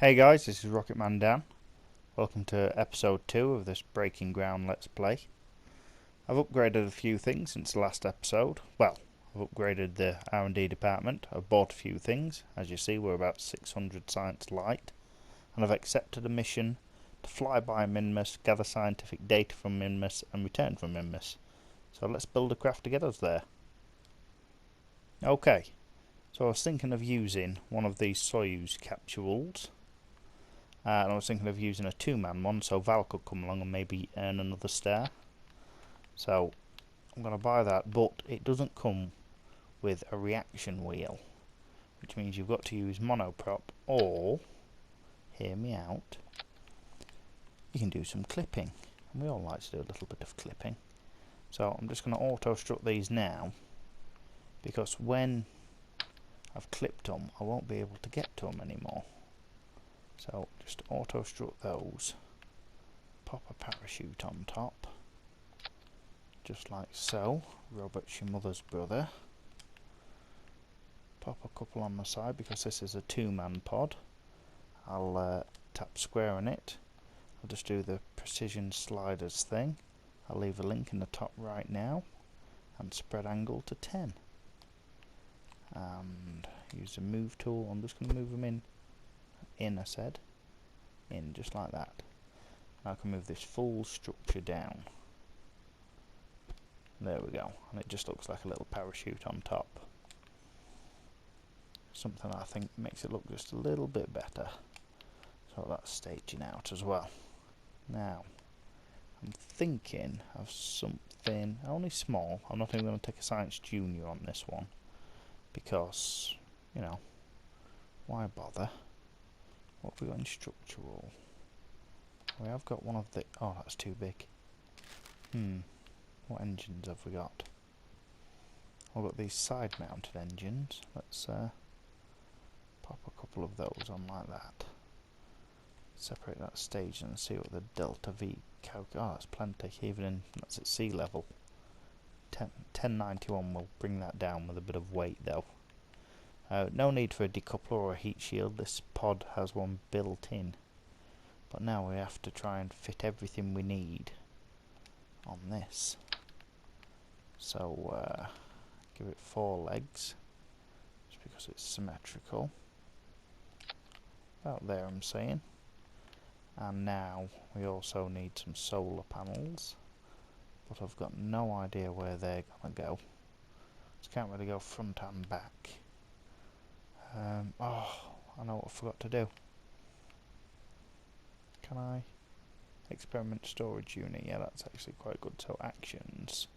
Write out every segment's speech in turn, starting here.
Hey guys, this is Rocket Man Dan. Welcome to episode 2 of this Breaking Ground Let's Play. I've upgraded a few things since the last episode. Well, I've upgraded the R&D department. I've bought a few things. As you see, we're about 600 science light. And I've accepted a mission to fly by Minmus, gather scientific data from Minmus and return from Minmus. So let's build a craft to get us there. Okay, so I was thinking of using one of these Soyuz capsules. And I was thinking of using a 2-man one, so Val could come along and maybe earn another star. So I'm going to buy that, but it doesn't come with a reaction wheel, which means you've got to use monoprop, or, hear me out, you can do some clipping. And we all like to do a little bit of clipping. So I'm just going to auto-strut these now, because when I've clipped them, I won't be able to get to them anymore. So just auto-strut those, pop a parachute on top, just like so. Robert's your mother's brother. Pop a couple on the side because this is a 2-man pod. I'll tap square on it. I'll just do the precision sliders thing. I'll leave a link in the top right now and spread angle to 10. And use the move tool. I'm just going to move them in, I said, in just like that. Now I can move this full structure down. There we go, and it just looks like a little parachute on top. Something I think makes it look just a little bit better. So that's staging out as well. Now I'm thinking of something only small. I'm not even going to take a Science Junior on this one because, you know, why bother? What have we got in structural? We have got one of the... oh, that's too big. What engines have we got? We've got these side-mounted engines. Let's pop a couple of those on like that. Separate that stage and see what the delta V calc... oh, that's plenty, even in... that's at sea level. 1091 will bring that down with a bit of weight though. No need for a decoupler or a heat shield. This pod has one built in. But now we have to try and fit everything we need on this. So give it 4 legs, just because it's symmetrical. About there, I'm saying. And now we also need some solar panels, but I've got no idea where they're gonna go. Just can't really go front and back. Oh, I know what I forgot to do. Can I? Experiment storage unit, yeah, that's actually quite good. So actions,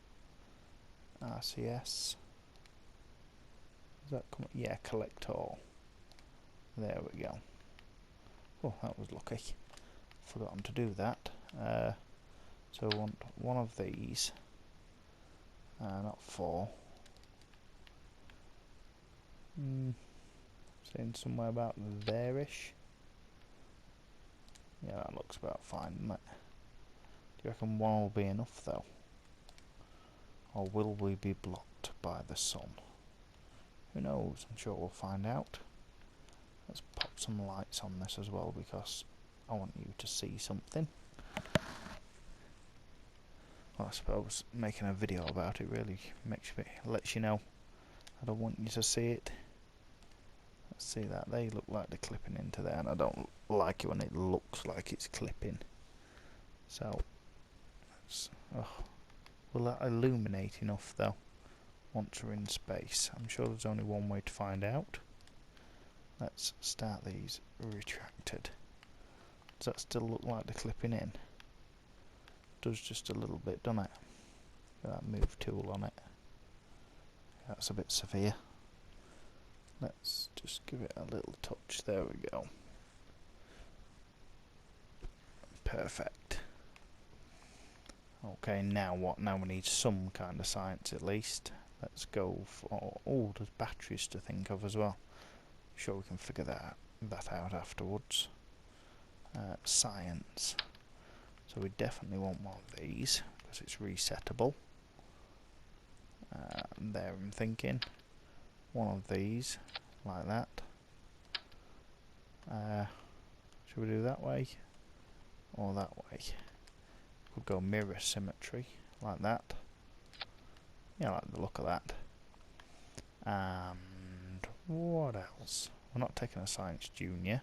RCS, does that come? Yeah, collect all. There we go. Oh, that was lucky. Forgotten to do that. So I want one of these, not 4. Saying somewhere about there-ish. Yeah, that looks about fine, doesn't it? Do you reckon one will be enough though? Or will we be blocked by the sun? Who knows? I'm sure we'll find out. Let's pop some lights on this as well because I want you to see something. Well, I suppose making a video about it really lets you know I don't want you to see it. Let's see that. They look like they're clipping into there, and I don't like it when it looks like it's clipping. So, will that illuminate enough though once we're in space? I'm sure there's only one way to find out. Let's start these retracted. Does that still look like they're clipping in? Does just a little bit, doesn't it? Got that move tool on it. That's a bit severe. Let's just give it a little touch. There we go. Perfect. Okay, now what? Now we need some kind of science at least. Let's go for... oh, there's batteries to think of as well. Sure we can figure that out afterwards. Science. So we definitely want one of these because it's resettable. There I'm thinking. One of these, like that. Should we do that way or that way? Could go mirror symmetry like that. Yeah, I like the look of that. And what else? We're not taking a science junior.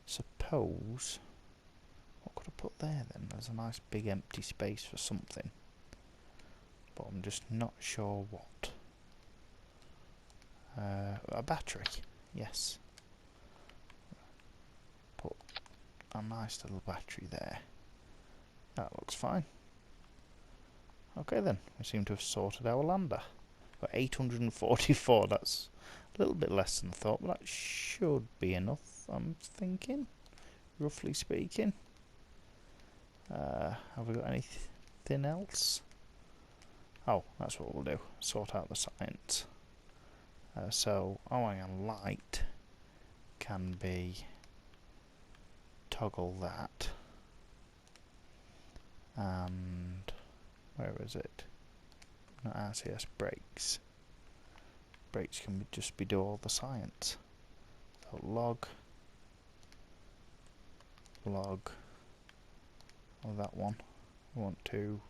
Suppose, what could I put there then? There's a nice big empty space for something, but I'm just not sure what. A battery, yes. Put a nice little battery there. That looks fine. Okay then, we seem to have sorted our lander. Got 844, that's a little bit less than I thought, but that should be enough, I'm thinking, roughly speaking. Have we got anything else? Oh, that's what we'll do, sort out the science. So, ion light can be toggle that, and where is it? Not RCS brakes. Brakes can just be do all the science. So log, oh, that one. We want to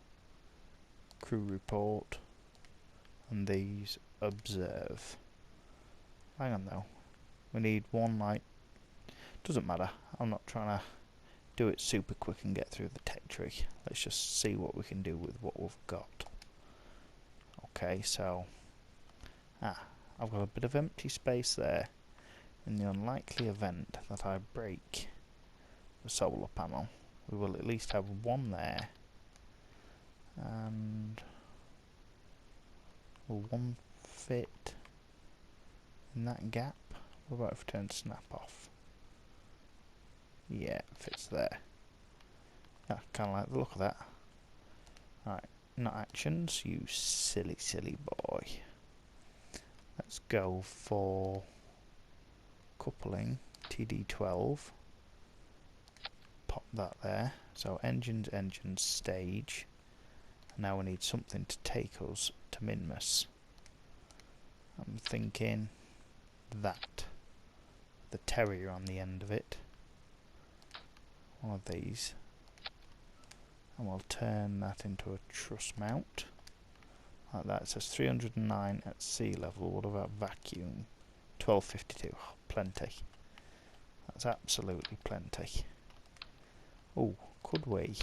crew report, and these observe. Hang on though, we need one light. Doesn't matter, I'm not trying to do it super quick and get through the tech tree. Let's just see what we can do with what we've got. Okay, so I've got a bit of empty space there. In the unlikely event that I break the solar panel, we will at least have one there, and will one fit in that gap? What about if we turn snap off? Yeah, it fits there. I kind of like the look of that. Right, not actions, you silly boy. Let's go for coupling, TD12. Pop that there. So engines, stage. Now we need something to take us to Minmus. I'm thinking that. The terrier on the end of it. One of these. And we'll turn that into a truss mount. Like that. It says 309 at sea level. What about vacuum? 1252. Oh, plenty. That's absolutely plenty. Oh, could we?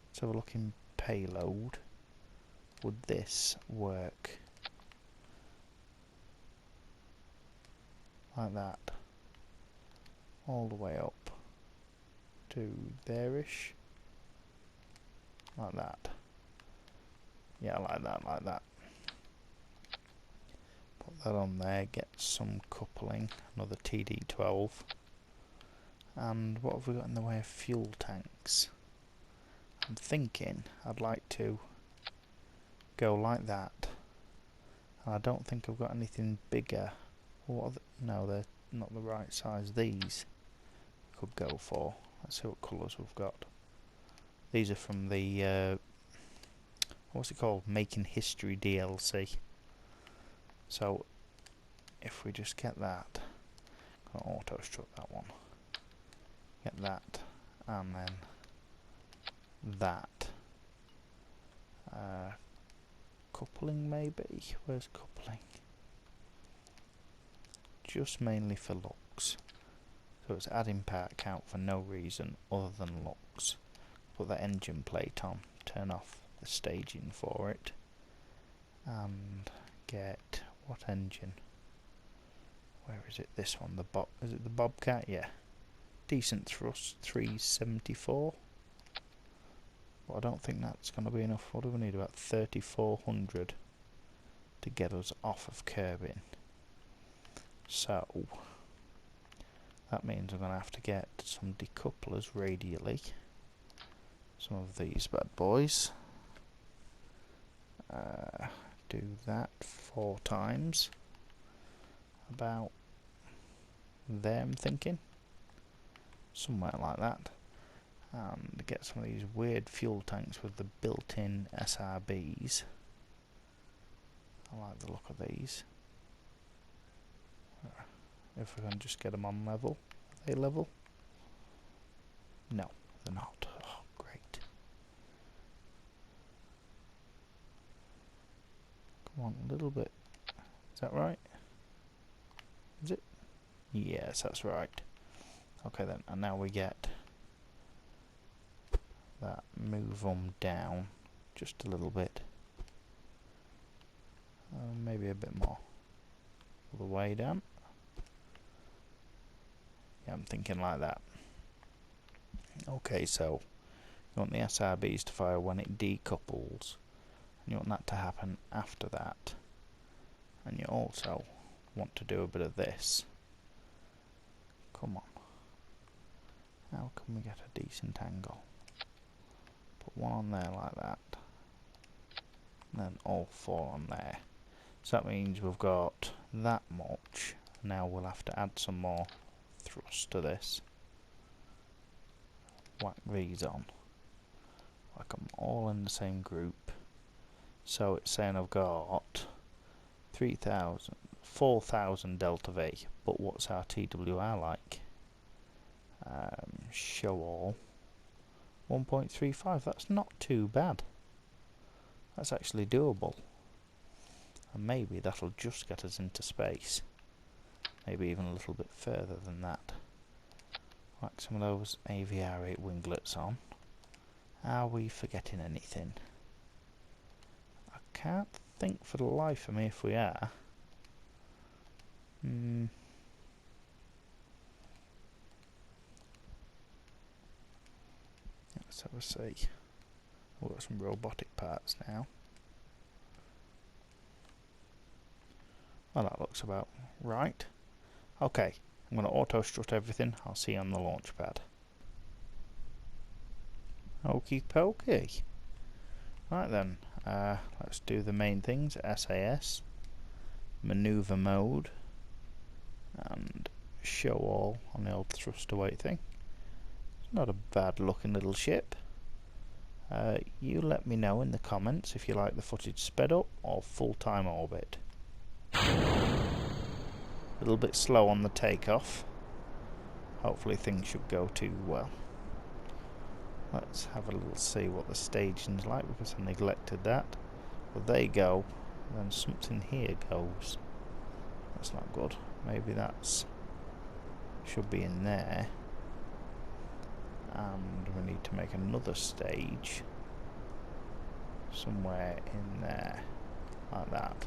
Let's have a look in payload. Would this work? Like that. All the way up to there-ish. Like that. Yeah, like that. Put that on there, get some coupling, another TD12. And what have we got in the way of fuel tanks? I'm thinking I'd like to go like that. And I don't think I've got anything bigger. What are no, they're not the right size. These we could go for. Let's see what colours we've got. These are from the what's it called? Making History DLC. So if we just get that, got auto strut that one. Get that, and then that. Coupling maybe? Where's coupling? Just mainly for looks. So it's adding part count for no reason other than looks. Put that engine plate on, turn off the staging for it, and get what engine? Where is it? This one, the Bob. Is it the Bobcat? Yeah. Decent thrust, 374. But I don't think that's going to be enough. What do we need? About 3,400 to get us off of curbing. So that means I'm going to have to get some decouplers radially. Some of these bad boys. Do that 4 times. About there, I'm thinking. Somewhere like that. And get some of these weird fuel tanks with the built-in SRBs. I like the look of these. if I can just get them on level. Are they level? No, they're not. Oh, great. Come on, a little bit. Is that right? Is it? Yes, that's right. Okay then, and now we get that, move them down just a little bit. Maybe a bit more. All the way down. Yeah, I'm thinking like that. Okay, so you want the SRBs to fire when it decouples, and you want that to happen after that. And you also want to do a bit of this. Come on. How can we get a decent angle? Put one on there like that. And then all four on there. So that means we've got that much. Now we'll have to add some more thrust to this. Whack these on. Whack them all in the same group. So it's saying I've got 3,000, 4,000 delta V. But what's our TWR like? Show all. 1.35. That's not too bad. That's actually doable. And maybe that'll just get us into space. Maybe even a little bit further than that. Whack some of those AVR8 winglets on. Are we forgetting anything? I can't think for the life of me if we are. Let's have a see. We've got some robotic parts now. Well, that looks about right. Okay, I'm going to auto strut everything. I'll see you on the launch pad. Okie pokey. Right then, let's do the main things. SAS, maneuver mode, and show all on the old thrust away thing. It's not a bad looking little ship. You let me know in the comments if you like the footage sped up or full-time orbit. A little bit slow on the takeoff. Hopefully things should go too well. Let's have a little see what the staging's like, because I neglected that. Well, they go, then something here goes. That's not good. Maybe that's should be in there. And we need to make another stage somewhere in there, like that.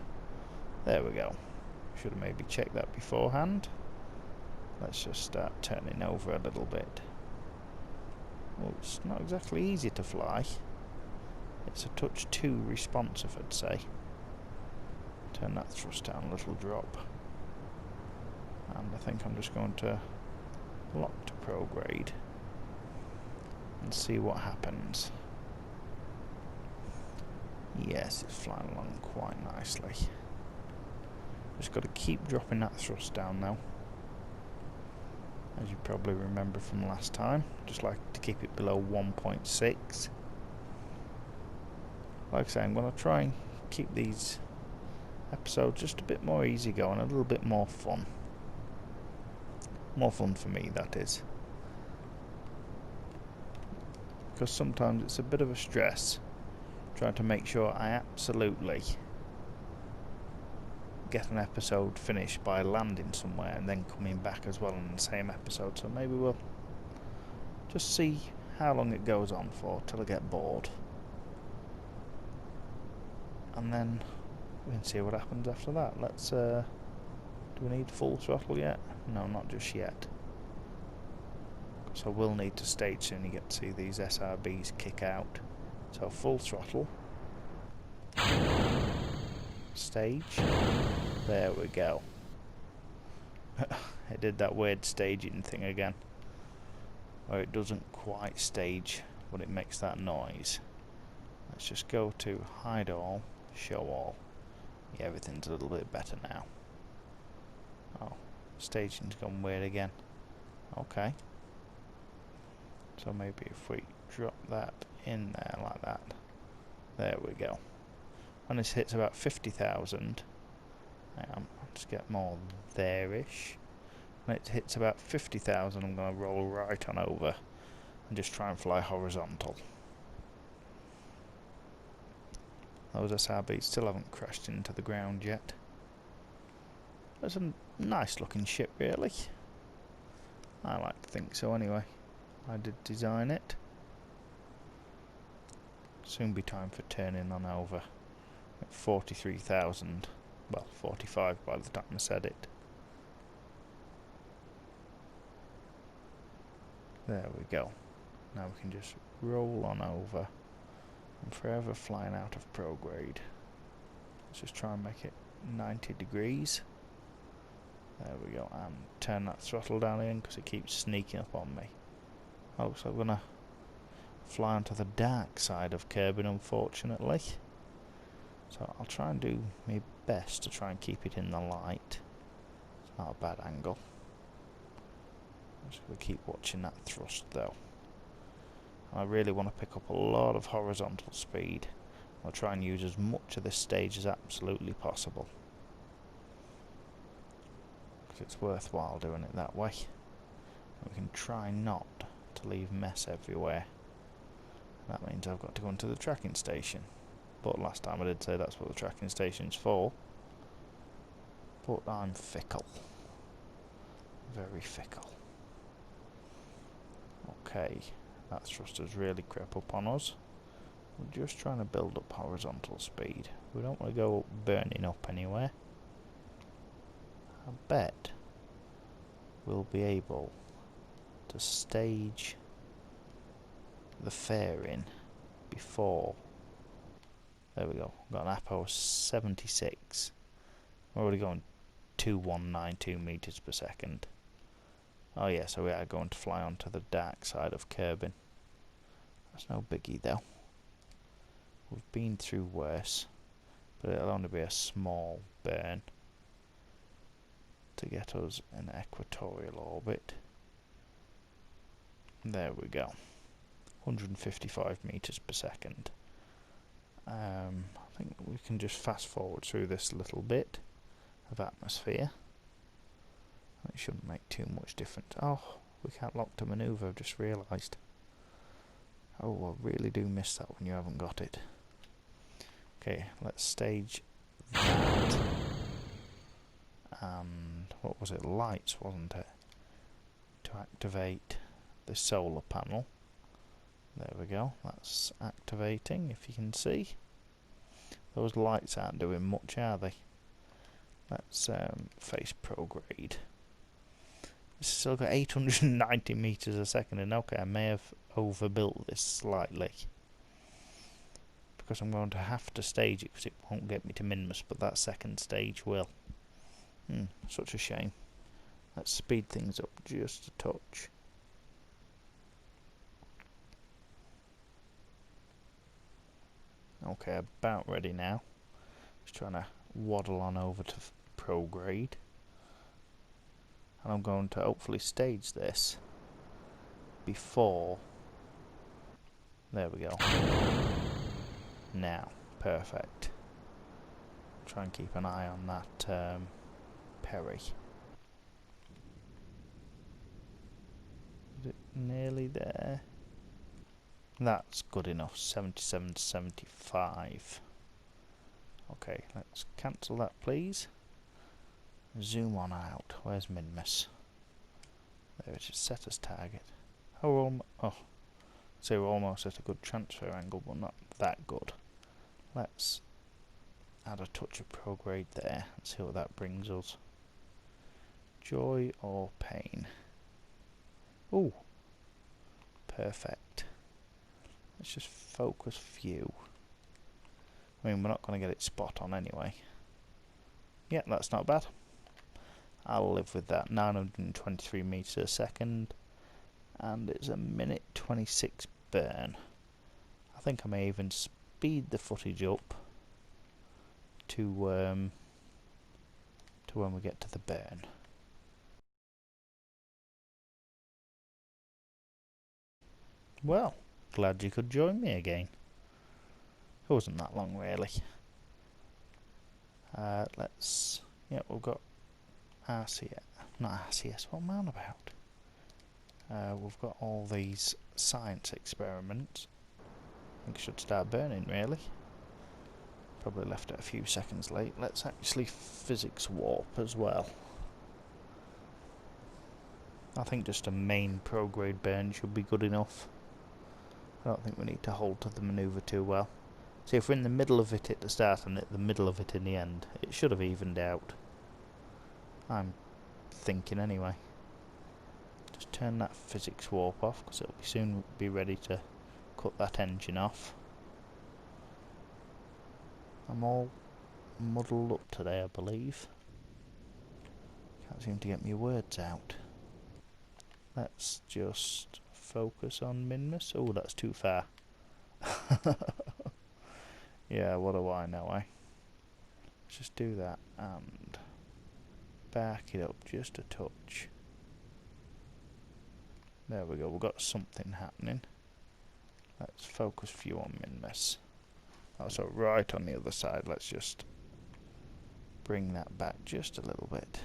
There we go. Should have maybe checked that beforehand. Let's just start turning over a little bit. Well, it's not exactly easy to fly. It's a touch too responsive, I'd say. Turn that thrust down a little drop. And I think I'm just going to lock to prograde and see what happens. Yes, it's flying along quite nicely. Just got to keep dropping that thrust down now. As you probably remember from last time, just like to keep it below 1.6. Like I say, I'm going to try and keep these episodes just a bit more easygoing, a little bit more fun. More fun for me, that is. Because sometimes it's a bit of a stress trying to make sure I absolutely get an episode finished by landing somewhere and then coming back as well in the same episode. So maybe we'll just see how long it goes on for till I get bored, and then we can see what happens after that. Let's do we need full throttle yet? No, not just yet. So we'll need to stage soon. You get to see these SRBs kick out. So full throttle. Stage. There we go. It did that weird staging thing again, where it doesn't quite stage, but it makes that noise. Let's just go to hide all, show all. Yeah, everything's a little bit better now. Oh, staging's gone weird again. Okay. So maybe if we drop that in there like that. There we go. When this hits about 50,000, let's get more there-ish. when it hits about 50,000, I'm going to roll right on over and just try and fly horizontal. Those SRBs still haven't crashed into the ground yet. It's a nice looking ship, really. I like to think so anyway. I did design it. Soon be time for turning on over at 43,000. Well, 45 by the time I said it. There we go. Now we can just roll on over. I'm forever flying out of prograde. Let's just try and make it 90 degrees. There we go, and turn that throttle down again because it keeps sneaking up on me. Oh, so I'm going to fly onto the dark side of Kerbin, unfortunately. So I'll try and do my best to try and keep it in the light. It's not a bad angle. I'm just going to keep watching that thrust though. I really want to pick up a lot of horizontal speed. I'll try and use as much of this stage as absolutely possible, because it's worthwhile doing it that way. We can try not to leave mess everywhere. That means I've got to go into the tracking station. But last time I did say that's what the tracking station's for. But I'm fickle. Very fickle. Okay. That thruster's really crept up on us. We're just trying to build up horizontal speed. We don't want to go burning up anywhere. I bet we'll be able to stage the fairing before. There we go. Got an APO of 76. We're already going 2192 meters per second. Oh yeah, so we are going to fly onto the dark side of Kerbin. That's no biggie though. We've been through worse, but it'll only be a small burn to get us in equatorial orbit. There we go. 155 meters per second. I think we can just fast forward through this little bit of atmosphere. It shouldn't make too much difference. Oh, we can't lock to manoeuvre, I've just realised. Oh, I really do miss that when you haven't got it. Okay, let's stage that. And what was it? Lights, wasn't it? To activate the solar panel. There we go, that's activating, if you can see. Those lights aren't doing much, are they? Let's face prograde. It's still got 890 meters a second, and okay, I may have overbuilt this slightly, because I'm going to have to stage it because it won't get me to Minmus, but that second stage will. Such a shame. Let's speed things up just a touch. Okay, about ready now. Just trying to waddle on over to prograde. And I'm going to hopefully stage this before. There we go. Now, perfect. Try and keep an eye on that Perry. Is it nearly there? That's good enough. 77 to 75. Okay, let's cancel that, please. Zoom on out. Where's Minmus? There it is. Set as target. Oh, so we're almost at a good transfer angle, but not that good. Let's add a touch of prograde there and see what that brings us. Joy or pain? Ooh, perfect. Let's just focus view. I mean, we're not going to get it spot on anyway. Yeah, that's not bad. I'll live with that. 923 meters a second, and it's a minute 26 burn. I think I may even speed the footage up to when we get to the burn. Well, glad you could join me again. It wasn't that long, really. We've got RCS. not ASIS, what am I on about? We've got all these science experiments. I think it should start burning, really. Probably left it a few seconds late. Let's actually physics warp as well. I think just a main prograde burn should be good enough. I don't think we need to hold to the manoeuvre too well. See, if we're in the middle of it at the start and at the middle of it in the end, it should have evened out. I'm thinking anyway. Just turn that physics warp off, because it'll soon be ready to cut that engine off. I'm all muddled up today, I believe. Can't seem to get my words out. Let's just focus on Minmus. Oh, that's too far. Yeah, what do I know, eh? Let's just do that and back it up just a touch. There we go, we've got something happening. Let's focus view on Minmus. Also, right on the other side, let's just bring that back just a little bit.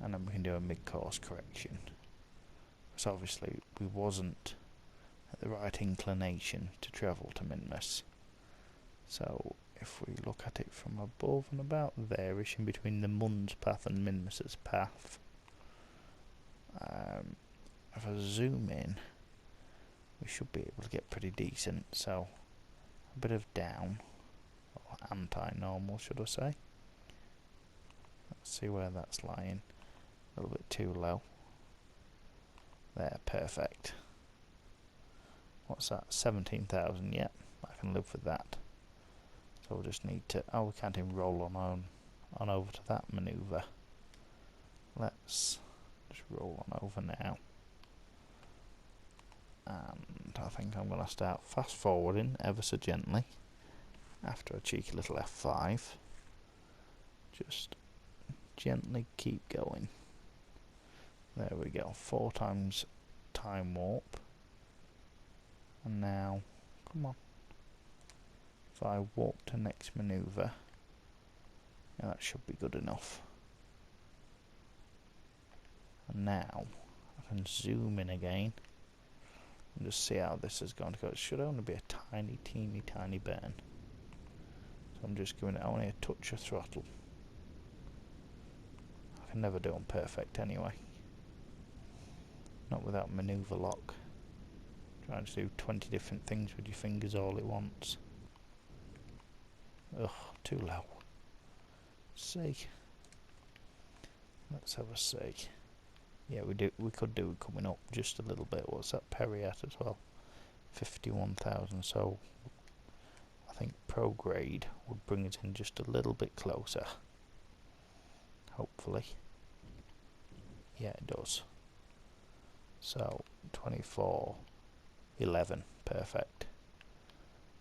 And then we can do a mid-course correction. So obviously we wasn't at the right inclination to travel to Minmus. So if we look at it from above and about there-ish, in between the Mund's path and Minmus's path, if I zoom in, we should be able to get pretty decent. So a bit of down, or anti-normal should I say. Let's see where that's lying. A little bit too low. There, perfect. What's that? 17,000, yep, I can live with that. So we'll just need to, oh, we can't even roll on over to that manoeuvre. Let's just roll on over now. And I think I'm going to start fast forwarding ever so gently after a cheeky little F5. Just gently keep going. There we go, 4 times time warp. And now, come on. If I warp to next manoeuvre, yeah, that should be good enough. And now, I can zoom in again and just see how this is going to go. It should only be a tiny, teeny burn. So I'm just giving it only a touch of throttle. I can never do them perfect anyway. Not without manoeuvre lock. Trying to do 20 different things with your fingers all at once. Ugh, too low. See. Let's have a see. Yeah, we could do it coming up just a little bit. What's that Perry at as well? 51,000. So I think prograde would bring it in just a little bit closer. Hopefully. Yeah, it does. So 24.11, perfect.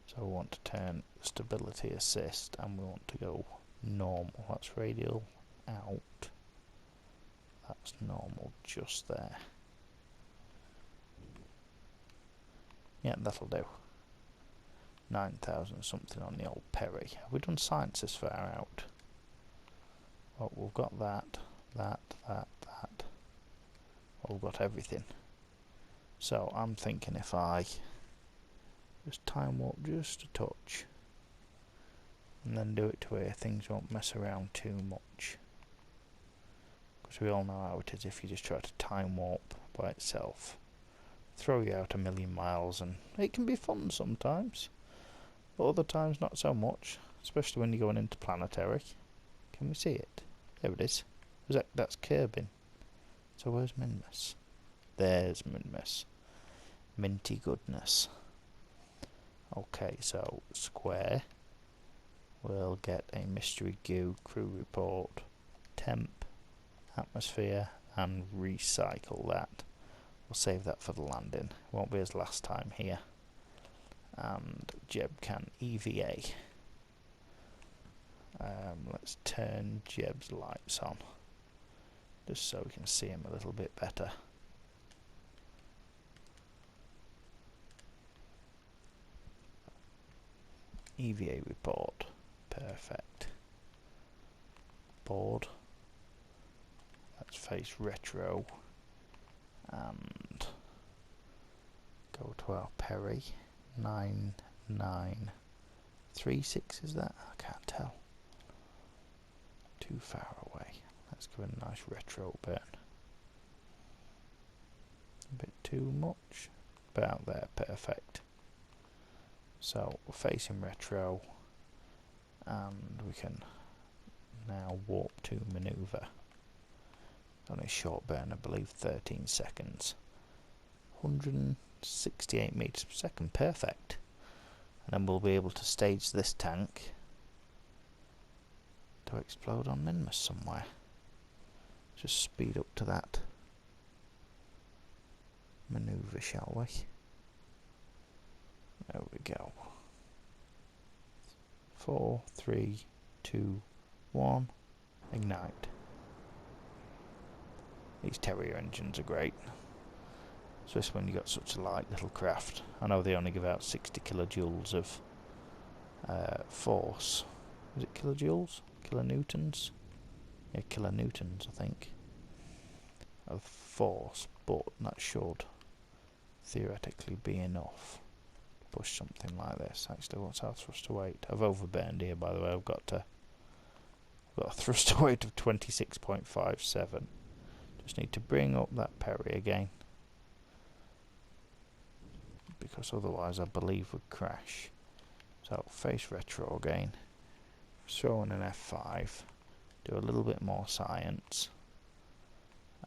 So we want to turn stability assist and we want to go normal. That's radial out. That's normal just there. Yeah, that'll do. 9,000 something on the old Perry. Have we done science this far out? Well, we've got that. Well, we've got everything. So I'm thinking if I just time warp just a touch and then do it to where things won't mess around too much. Because we all know how it is if you just try to time warp by itself. Throw you out a million miles, and it can be fun sometimes. But other times not so much. Especially when you're going into planetary. Can we see it? There it is. That's kerbing. So where's Minmus? There's Minmus. Minty goodness. Okay, so square. We'll get a mystery goo crew report, temp, atmosphere, and recycle that. We'll save that for the landing. Won't be as last time here. And Jeb can EVA. Let's turn Jeb's lights on, just so we can see him a little bit better. EVA report, perfect. Board, let's face retro and go to our Perry. 9936 is that? I can't tell. Too far away. Let's give it a nice retro burn. A bit too much. About there, perfect. So we're facing retro, and we can now warp to maneuver. Only a short burn, I believe, 13 seconds. 168 meters per second, perfect. And then we'll be able to stage this tank to explode on Ninmus somewhere. Just speed up to that maneuver, shall we? There we go. 4, 3, 2, 1, ignite. These Terrier engines are great, especially when you've got such a light little craft. I know they only give out 60 kilojoules of force. Is it kilojoules? Kilonewtons? Yeah, kilonewtons, I think, of force, but that should theoretically be enough to push something like this. Actually, what's our thruster weight? I've overburned here, by the way. I've got a thruster weight of 26.57. Just need to bring up that Perry again, because otherwise I believe would crash. So face retro again, throw in an F5, do a little bit more science.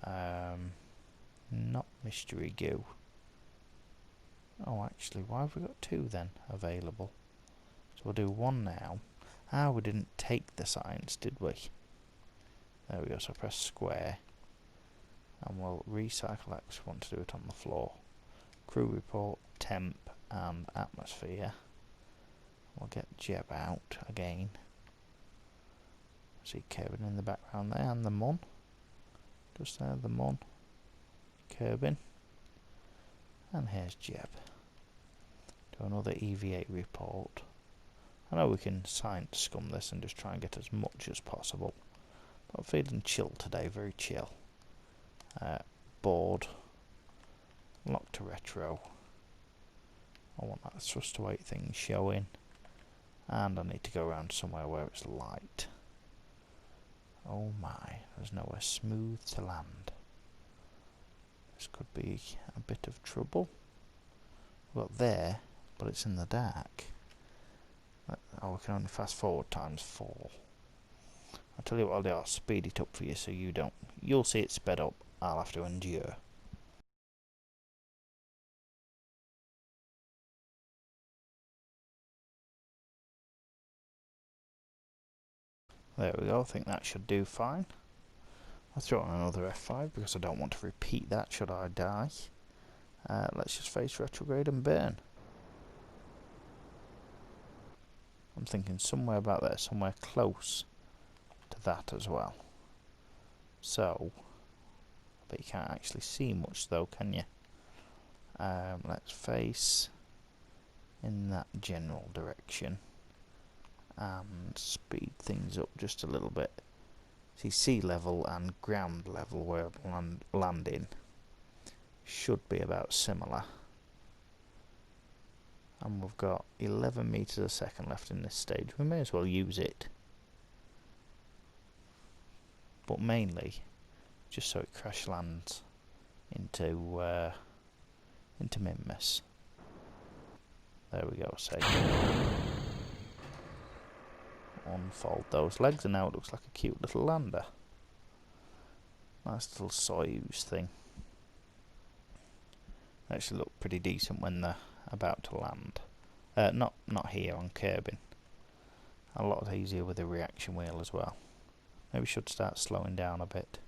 Not mystery goo. Oh, actually, why have we got two then available? So we'll do one now. We didn't take the science, did we? There we go. So press square, and we'll recycle X. We want to do it on the floor. Crew report, temp, and atmosphere. We'll get Jeb out again. See Kevin in the background there, and the Mun. Just there, the Mun. Kerbin. And here's Jeb. Do another EV8 report. I know we can science scum this and just try and get as much as possible. But I'm feeling chill today, very chill. Board. Lock to retro. I want that thruster weight thing showing. And I need to go around somewhere where it's light. Oh my, there's nowhere smooth to land. This could be a bit of trouble. We've got there, but it's in the dark. Oh, we can only fast forward ×4. I'll tell you what I'll do, I'll speed it up for you so you don't. You'll see it sped up, I'll have to endure. There we go, I think that should do fine. I'll throw on another F5 because I don't want to repeat that should I die. Let's just face retrograde and burn. I'm thinking somewhere about there, somewhere close to that as well. So, but you can't actually see much though, can you? Let's face in that general direction and speed things up just a little bit. See, sea level and ground level where I'm landing should be about similar. And we've got 11 meters a second left in this stage. We may as well use it. But mainly just so it crash lands into Minmus. There we go, say. Unfold those legs and now it looks like a cute little lander. Nice little Soyuz thing. They actually look pretty decent when they're about to land. Not here on Kerbin. A lot easier with the reaction wheel as well. Maybe we should start slowing down a bit.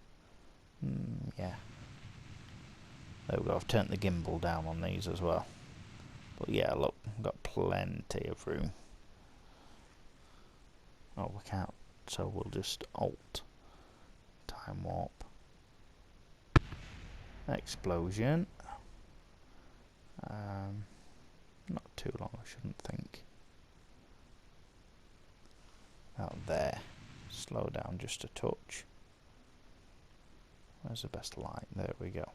Yeah. There we go, I've turned the gimbal down on these as well. But yeah, look, I've got plenty of room. Oh, we can't, so we'll just Alt. Time warp. Explosion. Not too long, I shouldn't think. Out there. Slow down just a touch. Where's the best light? There we go.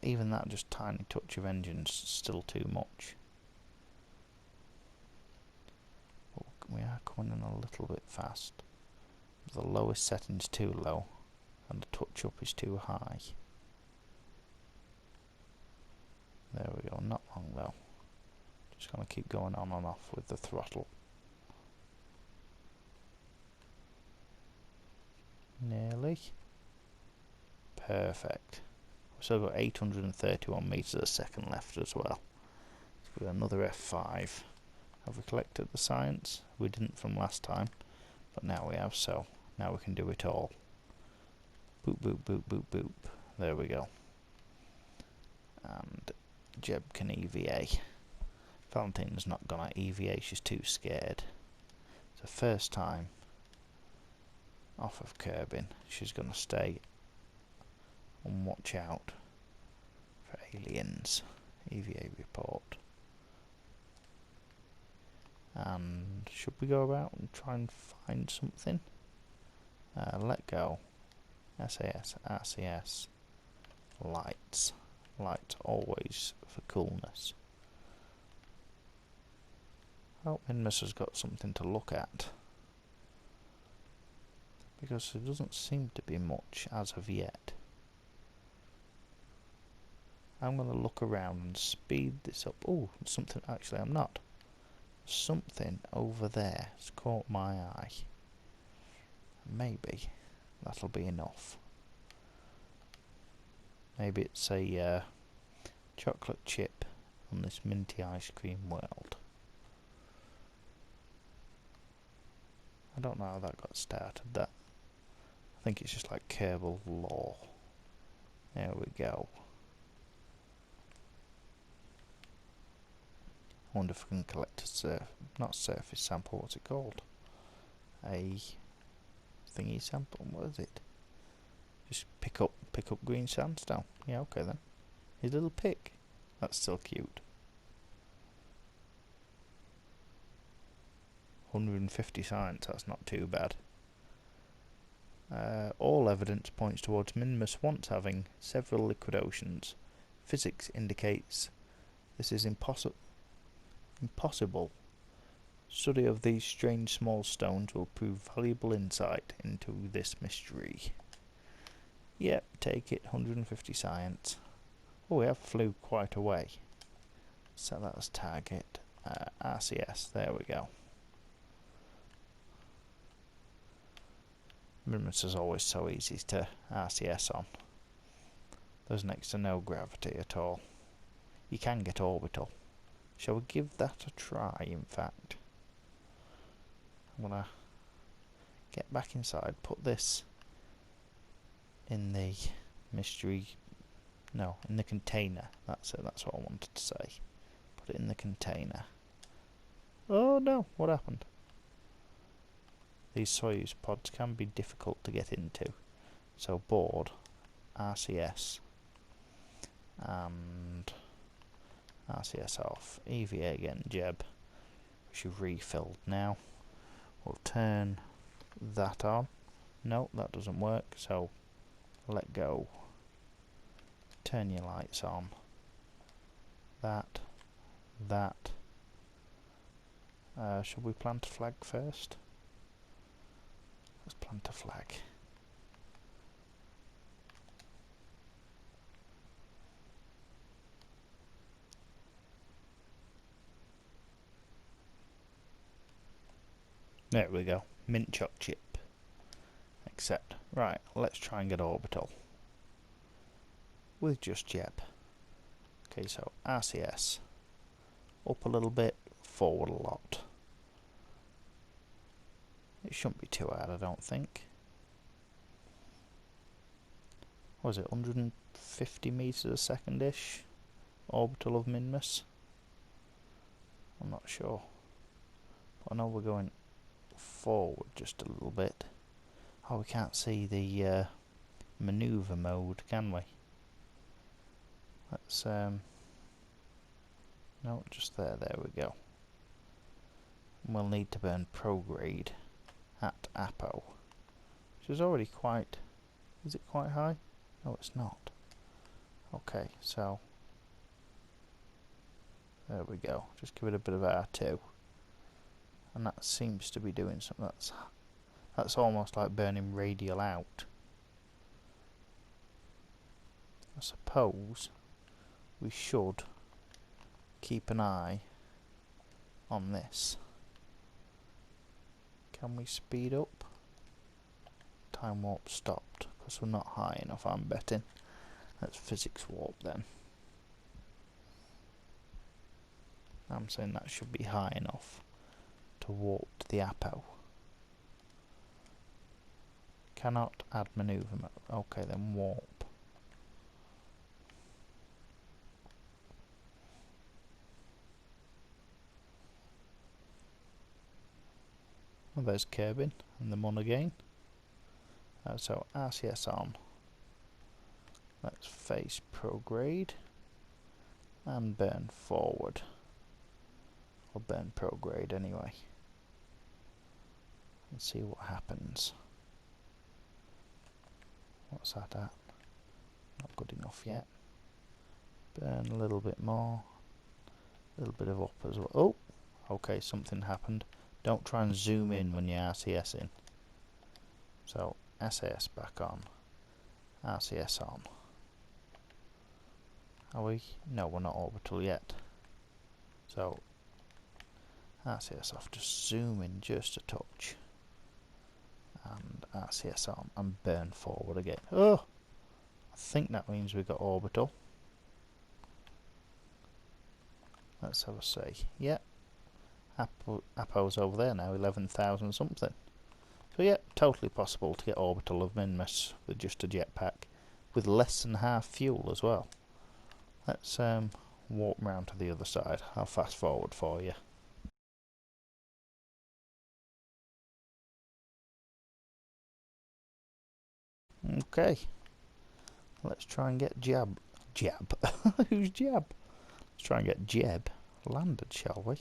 Even that just tiny touch of engine's still too much. But we are coming in a little bit fast. The lowest setting's too low and the touch up is too high. There we go, not long though. Just gonna keep going on and off with the throttle. Nearly. Perfect. We've still got 831 meters a second left as well. So we've got another F5. Have we collected the science? We didn't from last time, but now we have, so now we can do it all. Boop, boop, boop, boop, boop. There we go. And Jeb can EVA. Valentina's not gonna EVA, she's too scared. It's the first time off of curbing. She's gonna stay and watch out for aliens. EVA report. And should we go about and try and find something? Let go. SAS, RCS. Lights. Lights always for coolness. Oh, Minmus has got something to look at. Because there doesn't seem to be much as of yet. I'm going to look around and speed this up. Oh, something. Actually, I'm not. Something over there has caught my eye. Maybe that'll be enough. Maybe it's a chocolate chip on this minty ice cream world. I don't know how that got started. That I think it's just like kerbal law. There we go. I wonder if we can collect a not surface sample. What's it called? A thingy sample. What is it? Just pick up green sandstone. Yeah, okay then. His little pick. That's still cute. 150 science. That's not too bad. All evidence points towards Minmus once having several liquid oceans. Physics indicates this is impossible. Study of these strange small stones will prove valuable insight into this mystery. Yep, take it. 150 science. Oh, we have flew quite away. Set that as target. RCS. There we go. Minmus is always so easy to RCS on. There's next to no gravity at all. You can get orbital. Shall we give that a try, in fact? I'm gonna get back inside, put this in the mystery... No, in the container. That's it, that's what I wanted to say. Put it in the container. Oh no, what happened? These Soyuz pods can be difficult to get into. So board, RCS, and RCS off. EVA again, Jeb, which you've refilled now. We'll turn that on. No, that doesn't work, so let go. Turn your lights on. That. Should we plant a flag first? Let's plant a flag. There we go. Mint choc chip. Accept. Right, let's try and get orbital. With just Jeb. Okay, so RCS. Up a little bit, forward a lot. It shouldn't be too hard, I don't think. What was it, 150 meters a second-ish? Orbital of Minmus? I'm not sure. But I know we're going forward just a little bit. Oh, we can't see the maneuver mode, can we? Let's no, just there we go. And we'll need to burn prograde at Apo, which is already quite Is it quite high? No, it's not. Okay, so there we go. Just give it a bit of R2. And that seems to be doing something. That's almost like burning radial out. I suppose we should keep an eye on this. Can we speed up? Time warp stopped because we're not high enough, I'm betting. Let's physics warp then. I'm saying that should be high enough to warp to the Apo. Cannot add maneuver mode. Okay, then warp. Well, there's Kerbin and the Mun again. So RCS on. Let's face prograde and burn forward. Or burn prograde anyway. And see what happens. What's that at? Not good enough yet. Burn a little bit more. A little bit of up as well. Oh! Okay, something happened. Don't try and zoom in when you're RCSing. So, SAS back on. RCS on. Are we? No, we're not orbital yet. So, RCS off. Just zoom in just a touch. And RCS on. And burn forward again. Oh! I think that means we got orbital. Let's have a see. Yeah. Apo's over there now, 11,000 something. So yeah, totally possible to get orbital of Minmus with just a jetpack, with less than half fuel as well. Let's warp round to the other side. I'll fast forward for you. Okay, let's try and get Jab. Who's Jab? Let's try and get Jeb landed, shall we?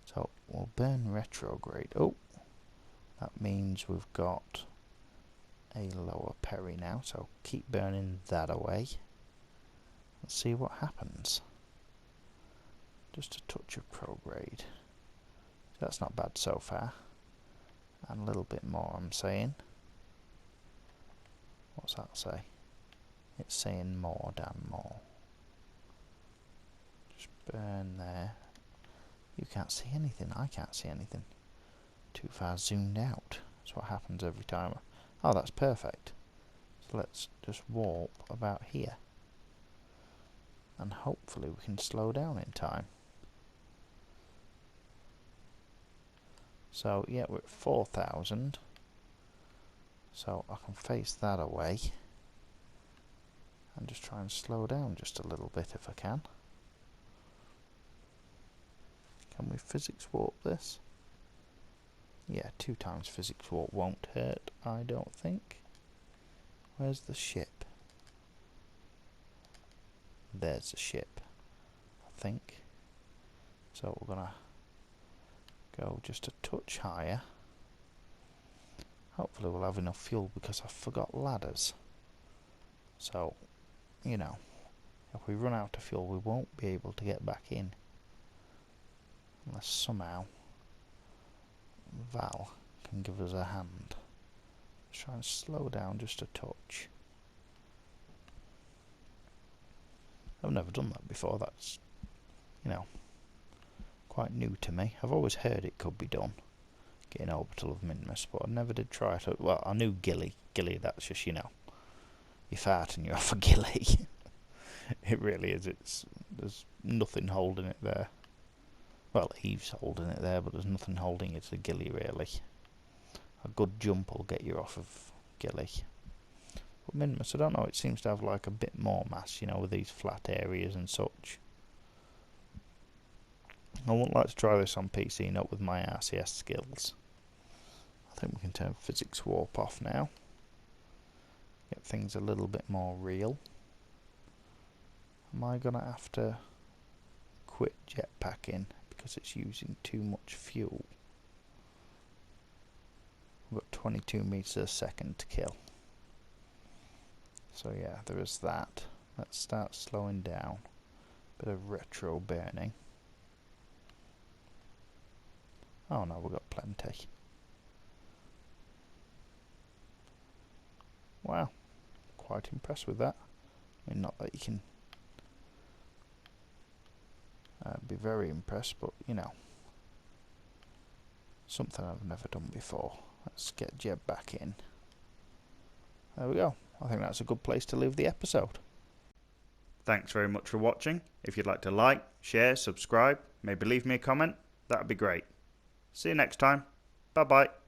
So we'll burn retrograde. Oh, that means we've got a lower peri now, so keep burning that away. Let's see what happens. Just a touch of prograde. That's not bad so far. And a little bit more, I'm saying. What's that say? It's saying more, damn more. Just burn there. You can't see anything, I can't see anything. Too far zoomed out. That's what happens every time. Oh, that's perfect. So let's just warp about here. And hopefully we can slow down in time. So, yeah, we're at 4,000. So I can face that away. And just try and slow down just a little bit if I can. Can we physics warp this? Yeah, 2 times physics warp won't hurt, I don't think. Where's the ship? There's the ship, I think. So we're gonna go just a touch higher. Hopefully we'll have enough fuel because I forgot ladders. So, you know, if we run out of fuel we won't be able to get back in. Unless somehow Val can give us a hand. Let's try and slow down just a touch. I've never done that before, that's, you know, quite new to me. I've always heard it could be done, getting orbital of Minmus, but I never did try it. Well, I knew Gilly, that's just, you know, you fart and you're off a Gilly. It really is, there's nothing holding it there. Well, Eve's holding it there, but there's nothing holding it to Gilly, really. A good jump will get you off of Gilly. But Minmus, I don't know, it seems to have like a bit more mass, you know, with these flat areas and such. I wouldn't like to try this on PC, not with my RCS skills. I think we can turn physics warp off now. Get things a little bit more real. Am I going to have to quit jetpacking because it's using too much fuel? We've got 22 meters a second to kill. So yeah, there is that. Let's start slowing down. Bit of retro burning. Oh no, we've got plenty. Wow, quite impressed with that. I mean, not that you can be very impressed, but you know, something I've never done before. Let's get Jeb back in. There we go. I think that's a good place to leave the episode. Thanks very much for watching. If you'd like to like, share, subscribe, maybe leave me a comment, that'd be great. See you next time. Bye bye.